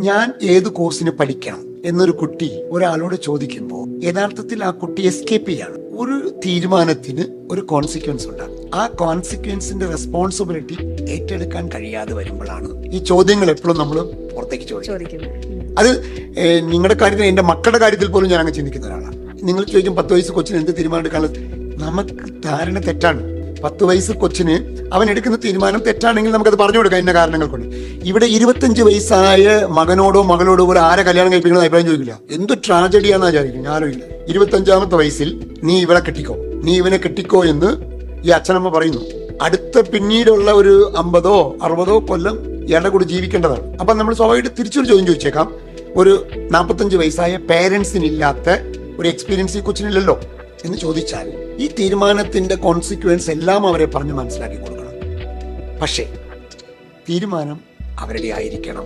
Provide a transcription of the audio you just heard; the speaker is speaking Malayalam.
ഞാൻ ഏത് കോഴ്സിന് പഠിക്കണം എന്നൊരു കുട്ടി ഒരാളോട് ചോദിക്കുമ്പോൾ യഥാർത്ഥത്തിൽ ആ കുട്ടി എസ്കേപ്പ് ചെയ്യാണ്. ഒരു തീരുമാനത്തിന് ഒരു കോൺസിക്വൻസ് ഉണ്ടാകും. ആ കോൺസിക്വൻസിന്റെ റെസ്പോൺസിബിലിറ്റി ഏറ്റെടുക്കാൻ കഴിയാതെ വരുമ്പോഴാണ് ഈ ചോദ്യങ്ങൾ എപ്പോഴും നമ്മൾ പുറത്തേക്ക് ചോദിക്കുന്നത്. അത് നിങ്ങളുടെ കാര്യത്തിൽ, എന്റെ മക്കളുടെ കാര്യത്തിൽ പോലും ഞാൻ അങ്ങ് ചിന്തിക്കുന്ന ഒരാളാണ്. നിങ്ങൾ ചോദിക്കും 10 വയസ്സ് കൊച്ചിന് എന്ത് തീരുമാനം എടുക്കാനുള്ളത്? നമുക്ക് ധാരണ തെറ്റാണ്. 10 വയസ്സ് കൊച്ചിന് അവൻ എടുക്കുന്ന തീരുമാനം തെറ്റാണെങ്കിൽ നമുക്കത് പറഞ്ഞു കൊടുക്കാം ഇന്ന കാരണങ്ങൾ കൊണ്ട്. ഇവിടെ 25 വയസ്സായ മകനോടോ മകളോടോ പോലെ ആരെ കല്യാണം കഴിപ്പിക്കുന്ന അഭിപ്രായം ചോദിക്കില്ല. എന്ത് ട്രാജഡിയാണെന്ന് വിചാരിക്കും. ഞാനും ഇല്ല. 25ാമത്തെ വയസ്സിൽ നീ ഇവളെ കെട്ടിക്കോ, നീ ഇവനെ കെട്ടിക്കോ എന്ന് ഈ അച്ഛനമ്മ പറയുന്നു. അടുത്ത പിന്നീടുള്ള ഒരു 50 or 60 കൊല്ലം ഇയാളുടെ കൂടെ ജീവിക്കേണ്ടതാണ്. അപ്പൊ നമ്മൾ സ്വാഭാവികമായിട്ട് തിരിച്ചൊരു ചോദ്യം ചോദിച്ചേക്കാം. ഒരു 45 വയസ്സായ പേരൻസിനില്ലാത്ത ഒരു എക്സ്പീരിയൻസ് ഈ കൊച്ചിനില്ലല്ലോ എന്ന് ചോദിച്ചാൽ ഈ തീരുമാനത്തിന്റെ കോൺസിക്വൻസ് എല്ലാം അവരെ പറഞ്ഞ് മനസ്സിലാക്കി കൊടുക്കണം. പക്ഷേ തീരുമാനം അവരുടെ ആയിരിക്കണം.